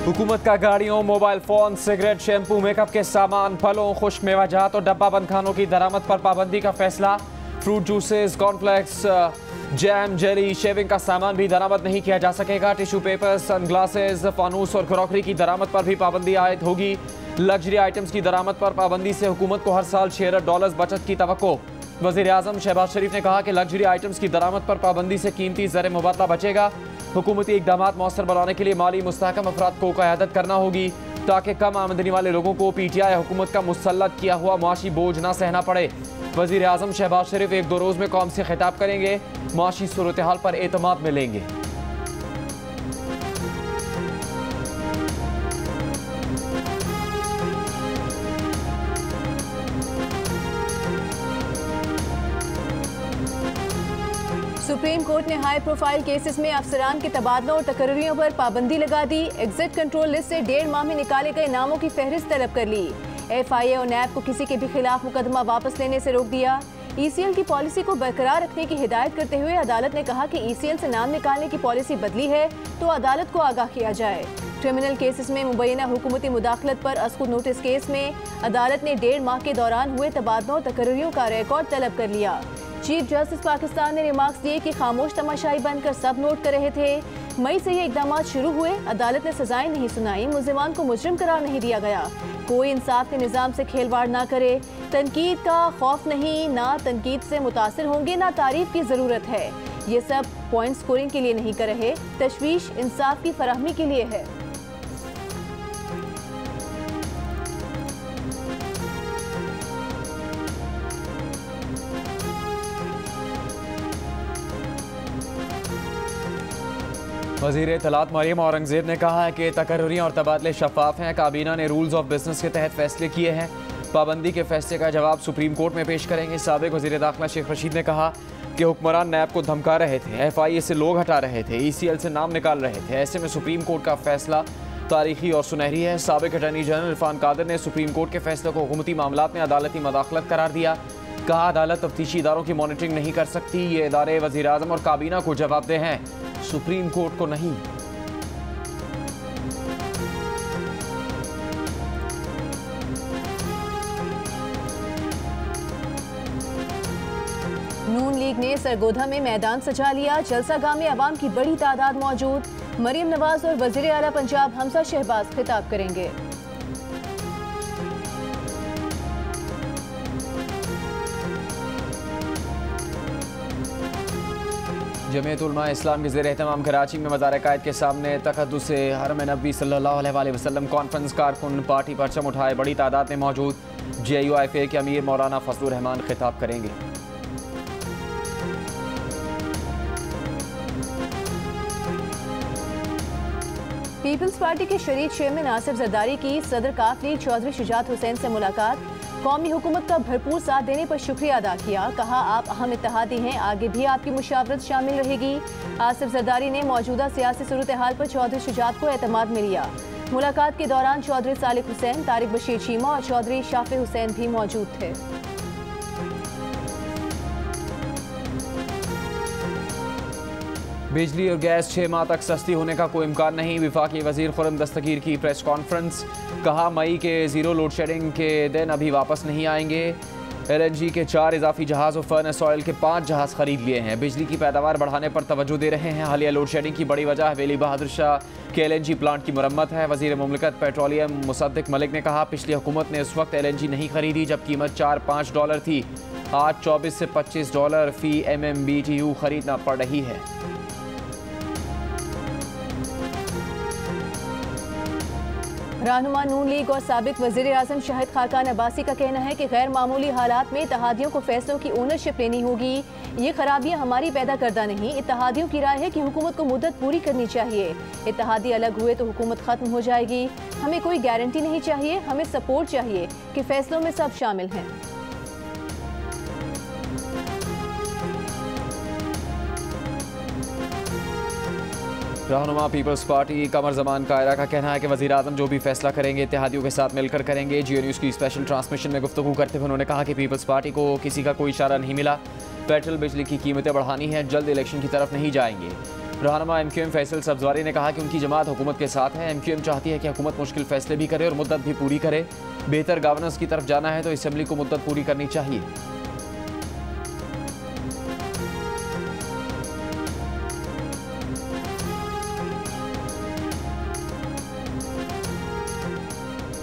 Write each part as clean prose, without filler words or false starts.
हुकूमत का गाड़ियों, mobile phone, cigarette, shampoo, makeup के सामान, फलों, खुश्क मेवाजात और डब्बा बंद खानों की दरामद पर पाबंदी का फैसला। Fruit juices, cornflakes, jam, jelly, shaving का सामान भी दरामद नहीं किया जा सकेगा। टिश्यू पेपर, सनग्लासेस, फानूस और क्रॉकरी की दरामद पर भी पाबंदी आयद होगी। लग्जरी आइटम्स की दरामद पर पाबंदी से हुकूमत को हर साल $6 अरब बचत की तवक्को। वज़ीर आज़म शहबाज शरीफ ने कहा कि लग्जरी आइटम्स की दरामद पर पाबंदी से कीमती ज़र मुबादला बचेगा। हुकूमती इक़दामात मौसर बनाने के लिए माली मुस्तहकम अफराद को क़यादत करना होगी ताकि कम आमदनी वाले लोगों को PTI हुकूमत का मुसल्लत किया हुआ मुआशी बोझ ना सहना पड़े। वज़ीर आज़म शहबाज शरीफ 1-2 रोज़ में कौम से खिताब करेंगे, मुआशी सूरत हाल पर एतमाद में लेंगे। सुप्रीम कोर्ट ने हाई प्रोफाइल केसेस में अफसरान के तबादलों और तकर्रियों पर पाबंदी लगा दी। एग्जिट कंट्रोल लिस्ट से 1.5 माह में निकाले गए नामों की फहरिस्त तलब कर ली। FIA और NAB को किसी के भी खिलाफ मुकदमा वापस लेने से रोक दिया। ECL की पॉलिसी को बरकरार रखने की हिदायत करते हुए अदालत ने कहा कि ECL से नाम निकालने की पॉलिसी बदली है तो अदालत को आगाह किया जाए। क्रिमिनल केसेस में मुबैना हुकूमती मुदाखलत पर अस्कुर नोटिस केस में अदालत ने 1.5 माह के दौरान हुए तबादलों और तकर्रियों का रिकॉर्ड तलब कर लिया। चीफ जस्टिस पाकिस्तान ने रिमार्क्स दिए कि खामोश तमाशाई बनकर सब नोट कर रहे थे। मई से ये इकदाम शुरू हुए, अदालत ने सजाएं नहीं सुनाई, मुल्जिमान को मुजरिम करार नहीं दिया गया। कोई इंसाफ के निज़ाम से खेलवाड़ ना करे। तनकीद का खौफ नहीं, ना तनकीद से मुतासिर होंगे, ना तारीफ की ज़रूरत है। ये सब पॉइंट स्कोरिंग के लिए नहीं कर रहे, तशवीश इंसाफ की फराहमी के लिए है। वज़ीर इत्तलात मरियम औरंगज़ेब ने कहा है कि तकर्रियाँ और तबादले शफाफ हैं। काबीना ने रूल्स ऑफ बिजनेस के तहत फैसले किए हैं। पाबंदी के फैसले का जवाब सुप्रीम कोर्ट में पेश करेंगे। साबिक़ वज़ीर दाखिला शेख रशीद ने कहा कि हुक्मरान NAB को धमका रहे थे, FIA से लोग हटा रहे थे, ECL से नाम निकाल रहे थे। ऐसे में सुप्रीम कोर्ट का फैसला तारीखी और सुनहरी है। साबिक़ अटॉर्नी जनरल इरफान कादर ने सुप्रीम कोर्ट के फैसले को हुकूमती मामलात में अदालती मदाखलत करार दिया। कहा अदालत तफ्तीशी इदारों की मॉनिटरिंग नहीं कर सकती, ये इदारे वज़ीर आज़म और काबीना को जवाबदेह हैं, सुप्रीम कोर्ट को नहीं। नून लीग ने सरगोधा में मैदान सजा लिया। जलसागाह में अवाम की बड़ी तादाद मौजूद। मरियम नवाज और वज़ीर आला पंजाब हमजा शहबाज खिताब करेंगे। जमीयत उलमा इस्लाम के ज़ेर एहतमाम कराची में मज़ार कायद के सामने तक़द्दुस हरम नबी सल्लल्लाहु अलैहि वसल्लम कॉन्फ्रेंस कारकुन पार्टी परचम उठाए बड़ी तादाद में मौजूद। GIUIFA के अमीर मौलाना फजलुर रहमान खिताब करेंगे। पीपल्स पार्टी के शरीक चेयरमैन आसिफ जरदारी की सदर काफ लीग चौधरी शुजात हुसैन से मुलाकात। कौमी हुकूमत का भरपूर साथ देने पर शुक्रिया अदा किया। कहा आप अहम इत्तेहादी हैं, आगे भी आपकी मुशावरत शामिल रहेगी। आसिफ जरदारी ने मौजूदा सियासी सूरत हाल पर चौधरी शुजात को एतमाद में लिया। मुलाकात के दौरान चौधरी सालिक हुसैन, तारिक बशीर चीमा और चौधरी शाफे हुसैन भी मौजूद थे। बिजली और गैस 6 माह तक सस्ती होने का कोई इम्कान नहीं। वफाकी वज़ीर खुर्रम दस्तगीर की प्रेस कॉन्फ्रेंस। कहा मई के ज़ीरो लोड शेडिंग के दिन अभी वापस नहीं आएंगे। LNG के 4 इजाफी जहाज़ और फर्नेस ऑयल के 5 जहाज़ खरीद लिए हैं। बिजली की पैदावार बढ़ाने पर तवज्जो दे रहे हैं। हालिया लोड शेडिंग की बड़ी वजह हवेली बहादुर शाह के LNG प्लांट की मरम्मत है। वज़ीर मुमलिकत पेट्रोलियम मुसद्दिक मलिक ने कहा पिछली हुकूमत ने उस वक्त LNG नहीं खरीदी जब कीमत $4-5 थी। आज $24 से $25 फ़ी MMBTU खरीदना पड़ रही है। रहनुमा नून लीग और साबिक वज़ीर आज़म शाहिद खाकान अब्बासी का कहना है कि गैर मामूली हालात में इत्तेहादियों को फैसलों की ओनरशिप लेनी होगी। ये खराबियां हमारी पैदा करदा नहीं। इत्तेहादियों की राय है कि हुकूमत को मुद्दत पूरी करनी चाहिए। इत्तेहादी अलग हुए तो हुकूमत ख़त्म हो जाएगी। हमें कोई गारंटी नहीं चाहिए, हमें सपोर्ट चाहिए कि फैसलों में सब शामिल हैं। रहनुमा पीपल्स पार्टी कमर जमान कायरा का कहना है कि वज़ीर आज़म जो भी फैसला करेंगे इत्तेहादियों के साथ मिलकर करेंगे। जियो न्यूज़ की स्पेशल ट्रांसमिशन में गुफ्तगू करते हुए उन्होंने कहा कि पीपल्स पार्टी को किसी का कोई इशारा नहीं मिला। पेट्रोल बिजली की कीमतें बढ़ानी है, जल्द इलेक्शन की तरफ नहीं जाएंगे। रहनुमा MQM फैसल सब्जवारी ने कहा कि उनकी जमात हुकूमत के साथ है। MQM चाहती है कि हुकूमत मुश्किल फैसले भी करे और मुद्दत भी पूरी करे। बेहतर गवर्नेंस की तरफ जाना है तो असेंबली को मुद्दत पूरी करनी चाहिए।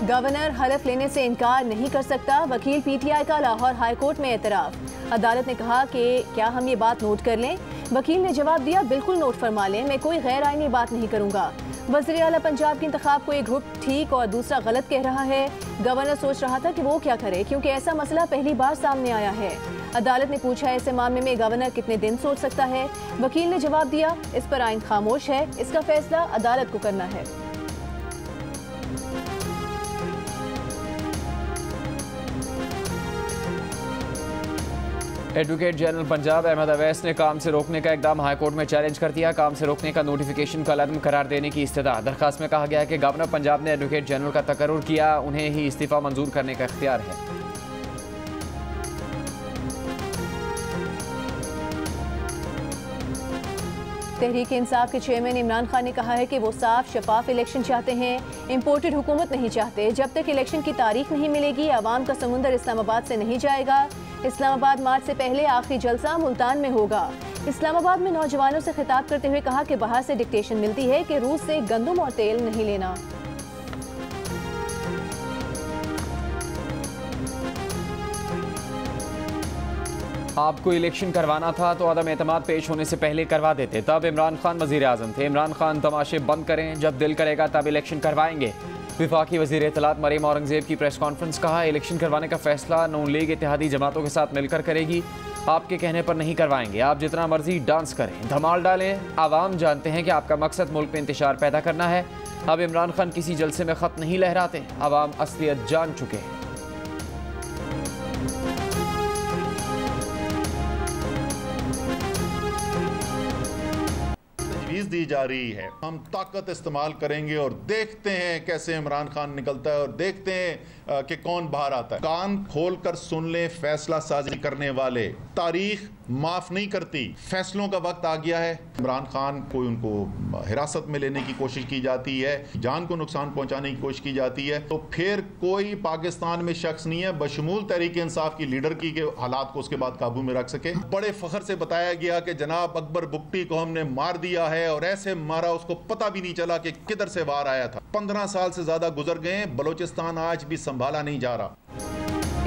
गवर्नर हलफ लेने से इनकार नहीं कर सकता, वकील PTI का लाहौर हाई कोर्ट में एतराफ़। अदालत ने कहा कि क्या हम ये बात नोट कर लें? वकील ने जवाब दिया, बिल्कुल नोट फरमा लें, मैं कोई गैर आईनी बात नहीं करूंगा। वज़ीर आला पंजाब के इंतखाब को एक ग्रुप ठीक और दूसरा गलत कह रहा है। गवर्नर सोच रहा था कि वो क्या करे, क्योंकि ऐसा मसला पहली बार सामने आया है। अदालत ने पूछा, ऐसे मामले में गवर्नर कितने दिन सोच सकता है? वकील ने जवाब दिया, इस पर आइन खामोश है, इसका फैसला अदालत को करना है। एडवोकेट जनरल पंजाब अहमद अवैस ने काम से रोकने का इकदाम हाईकोर्ट में चैलेंज कर दिया। काम से रोकने का नोटिफिकेशन को अलादम करार देने की इस्तदा। दरखास्त में कहा गया है कि गवर्नर पंजाब ने एडवोकेट जनरल का तकर्रुर किया, उन्हें ही इस्तीफा मंजूर करने का इख्तियार है। तहरीक इंसाफ के चेयरमैन इमरान खान ने कहा है कि वो साफ शफाफ इलेक्शन चाहते हैं, इम्पोर्टेड हुकूमत नहीं चाहते। जब तक इलेक्शन की तारीख नहीं मिलेगी, आवाम का समुंदर इस्लामाबाद से नहीं जाएगा। इस्लामाबाद मार्च से पहले आखिरी जलसा मुल्तान में होगा। इस्लामाबाद में नौजवानों से खिताब करते हुए कहा कि बाहर से डिक्टेशन मिलती है कि रूस से गंदम और तेल नहीं लेना। आपको इलेक्शन करवाना था तो अदम एतमाद पेश होने से पहले करवा देते, तब इमरान खान वज़ीर आज़म थे। इमरान खान तमाशे बंद करें, जब दिल करेगा तब इलेक्शन करवाएंगे। विफाकी वज़ीर इत्तलात मरीम औरंगज़ेब की प्रेस कॉन्फ्रेंस। कहा, इलेक्शन करवाने का फैसला नून लीग इत्तेहादी जमातों के साथ मिलकर करेगी, आपके कहने पर नहीं करवाएंगे। आप जितना मर्जी डांस करें, धमाल डालें, आवाम जानते हैं कि आपका मकसद मुल्क में इंतशार पैदा करना है। अब इमरान खान किसी जलसे में ख़त नहीं लहराते, आवाम असलियत जान चुके हैं। दी जा रही है, हम ताकत इस्तेमाल करेंगे और देखते हैं कैसे इमरान खान निकलता है और देखते हैं कि कौन बाहर आता है। कान खोलकर सुन ले, फैसला साजी करने वाले, तारीख माफ नहीं करती। फैसलों का वक्त आ गया है। इमरान खान को उनको हिरासत में लेने की कोशिश की जाती है, जान को नुकसान पहुंचाने की कोशिश की जाती है, तो फिर कोई पाकिस्तान में शख्स नहीं है बशमूल तहरीक इंसाफ की लीडर की के हालात को उसके बाद काबू में रख सके। बड़े फख्र से बताया गया कि जनाब अकबर बुगटी को हमने मार दिया है, और ऐसे मारा उसको पता भी नहीं चला कि किधर से वार आया था। 15 साल से ज्यादा गुजर गए, बलोचिस्तान आज भी संभाला नहीं जा रहा।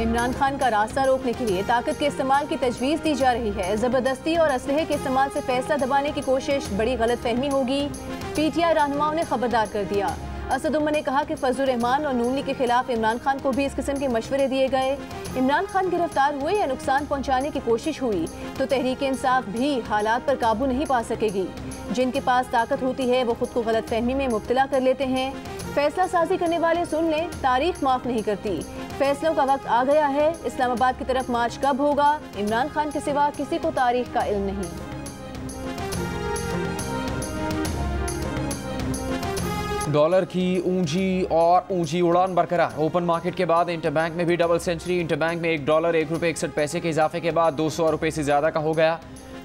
इमरान खान का रास्ता रोकने के लिए ताकत के इस्तेमाल की तजवीज़ दी जा रही है। ज़बरदस्ती और असलहे के इस्तेमाल से फैसला दबाने की कोशिश बड़ी गलतफहमी होगी। PTI रहनुमाओं ने खबरदार कर दिया। असद उमर ने कहा कि फजलुर रहमान और नून लीग के खिलाफ इमरान खान को भी इस किस्म के मशवरे दिए गए। इमरान खान गिरफ्तार हुए या नुकसान पहुंचाने की कोशिश हुई तो तहरीक इंसाफ भी हालात पर काबू नहीं पा सकेगी। जिनके पास ताकत होती है वो खुद को गलतफहमी में मुब्तला कर लेते हैं। फैसला साजी करने वाले सुन लें, तारीख माफ नहीं करती। फैसलों का वक्त आ गया है। इस्लामाबाद की तरफ मार्च कब होगा, इमरान खान के सिवा किसी को तारीख का इल्म नहीं। डॉलर की ऊंची उड़ान बरकरार। ओपन मार्केट के बाद इंटरबैंक में भी डबल सेंचुरी। इंटरबैंक में $1 के इजाफे के बाद 200 रुपये से ज़्यादा का हो गया।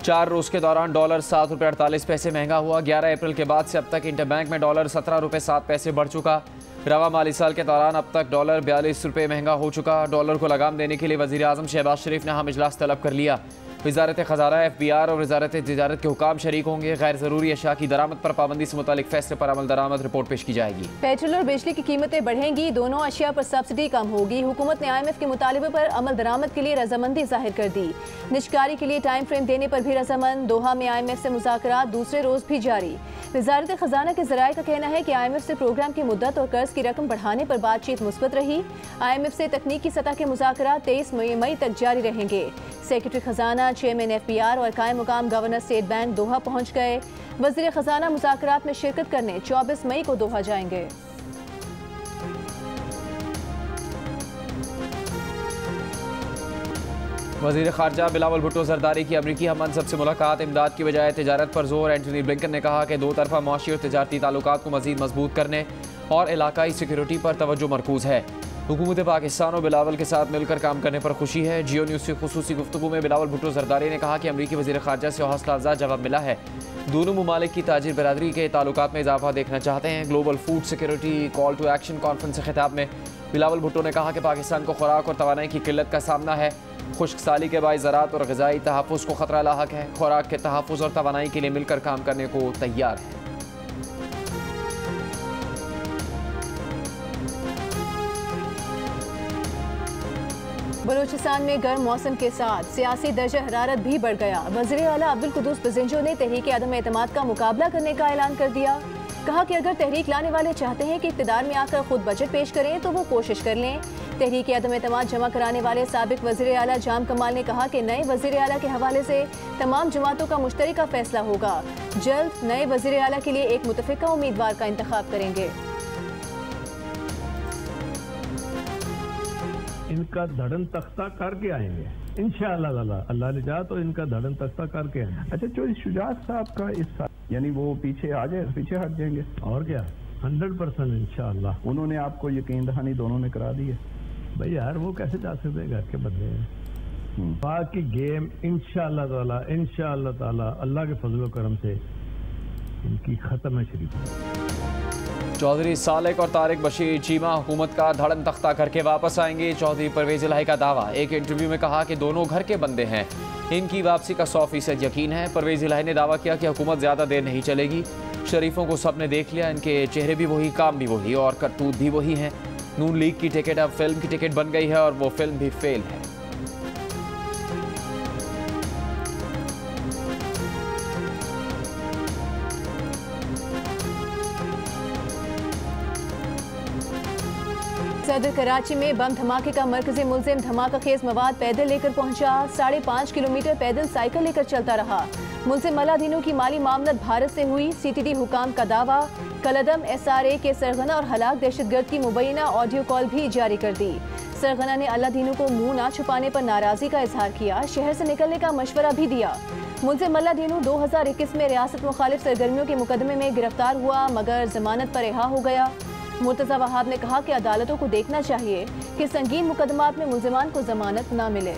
4 रोज़ के दौरान डॉलर $7.48 महंगा हुआ। 11 अप्रैल के बाद से अब तक इंटरबैंक में डॉलर $17.07 बढ़ चुका। रवा माली साल के दौरान अब तक डॉलर $42 महंगा हो चुका। डॉलर को लगाम देने के लिए वज़ीर आज़म शहबाज शरीफ ने हम इजलास तलब कर लिया। वजारत ख़ज़ाना, FBR और वजारत तिजारत के हुकाम शरीक होंगे। गैर ज़रूरी अशया की दरामद पर पाबंदी से मुतालिक फैसले पर अमल दरामद रिपोर्ट पेश की जाएगी। पेट्रोल और बिजली की कीमतें बढ़ेंगी, दोनों अशिया पर सब्सिडी कम होगी। हुकूमत ने IMF के मुतालबे पर अमल दरामद के लिए रजामंदी जाहिर कर दी। निजकारी के लिए टाइम फ्रेम देने पर भी रजामंद। दोहा में IMF से मुज़ाकरात दूसरे रोज़ भी जारी। वजारत ख़ज़ाना के ज़राए का कहना है कि IMF से प्रोग्राम की मुद्दत और कर्ज की रकम बढ़ाने पर बातचीत मुस्बत रही। IMF से तकनीकी सतह के मुज़ाकरात 23 मई तक जारी रहेंगे। सेक्रेटरी ख़ज़ाना, चेयरमैन FBR और कायम मुकाम गवर्नर स्टेट बैंक दोहा पहुँच गए। वज़ीर ख़ज़ाना मुज़ाकरात में शिरकत करने 24 मई को दोहा जाएंगे। वज़ीर ख़ारजा बिलावल भुट्टो ज़रदारी की अमरीकी हम मनसब से मुलाकात। इमदाद की बजाय तिजारत पर जोर। एंटनी ब्लिंकन ने कहा कि 2 तरफ़ा मुआशी और तिजारती ताल्लुकात को मज़ीद मजबूत करने और इलाकाई सिक्योरिटी पर तवज्जो मरकूज़ है। हुकूमत पाकिस्तान और बिलावल के साथ मिलकर काम करने पर खुशी है। जियो न्यूज़ से खुसूसी गुफ्तगू में बिलावल भुट्टो जरदारी ने कहा कि अमरीकी वज़ीर ख़ारजा से हौसला अफ़ज़ा जवाब मिला है। दोनों ममालिक की ताजिर बरादरी के ताल्लुकात में इजाफा देखना चाहते हैं। Global food security call to action conference से खिताब में बिलावल भुट्टो ने कहा कि पाकिस्तान को खुराक और तवानाई की किल्लत का सामना है। खुश्क साली के बाइस ज़राअत और ग़िज़ाई तहफ़्फ़ुज़ को ख़तरा लाहक है। खुराक के तहफ़्फ़ुज़ और तवानाई के लिए मिलकर काम करने को तैयार है। बलूचिस्तान में गर्म मौसम के साथ सियासी दर्जा हरारत भी बढ़ गया। वज़ीर आला अब्दुल कुद्दूस बज़िंजो ने तहरीक आदम एतमाद का मुकाबला करने का ऐलान कर दिया। कहा कि अगर तहरीक लाने वाले चाहते हैं कि इक़्तिदार में आकर खुद बजट पेश करें तो वो कोशिश कर लें। तहरीक आदम एतमाद जमा कराने वाले साबिक वज़ीर आला जाम कमाल ने कहा कि नए वज़ीर आला के हवाले से तमाम जमातों का मुश्तरका फैसला होगा। जल्द नए वज़ीर आला के लिए एक मुतफ़िका उम्मीदवार का इंतखाब करेंगे। इनका धड़न तख्ता करके आएंगे इंशाअल्लाह ताला, अल्लाह ने चाहा तो इनका धड़न तख्ता करके आएंगे। अच्छा, जो शुजात साहब का इस साल यानी वो पीछे आ जाए, पीछे हट जाएंगे और क्या 100% इंशाअल्लाह। उन्होंने आपको यकीन दहानी दोनों ने करा दी है भाई यार, वो कैसे जा सकते हैं, घर के बंदे हैं। बाकी गेम इंशाअल्लाह ताला अल्लाह के फजलो करम से इनकी खत्म है शरीफ। चौधरी सालेक और तारिक बशीर चीमा हुकूमत का धड़न तख्ता करके वापस आएंगे। चौधरी परवेज इलाही का दावा। एक इंटरव्यू में कहा कि दोनों घर के बंदे हैं, इनकी वापसी का 100% यकीन है। परवेज इलाही ने दावा किया कि हुकूमत ज़्यादा देर नहीं चलेगी। शरीफों को सबने देख लिया, इनके चेहरे भी वही, काम भी वही और करतूत भी वही हैं। नून लीग की टिकट अब फिल्म की टिकट बन गई है और वो फिल्म भी फेल है। सदर कराची में बम धमाके का मरकजी मुलजिम धमाका खेज मवाद पैदल लेकर पहुंचा। 5.5 किलोमीटर पैदल साइकिल लेकर चलता रहा। मुलजिम मलादीनों की माली मामलत भारत से हुई। CTD हुकाम का दावा। कलदम SRA के सरगना और हलाक दहशतगर्द की मुबैना ऑडियो कॉल भी जारी कर दी। सरगना ने अल्लादीनों को मुंह ना छुपाने पर नाराजगी का इजहार किया। शहर से निकलने का मशवरा भी दिया। मुलजिम मलादीनों 2021 में रियासत मुखालिफ सरगर्मियों के मुकदमे में गिरफ्तार हुआ मगर जमानत पर रिहा हो गया। मुर्तज़ा वहाब ने कहा कि अदालतों को देखना चाहिए कि संगीन मुकदमात में मुलजिमान को जमानत न मिले।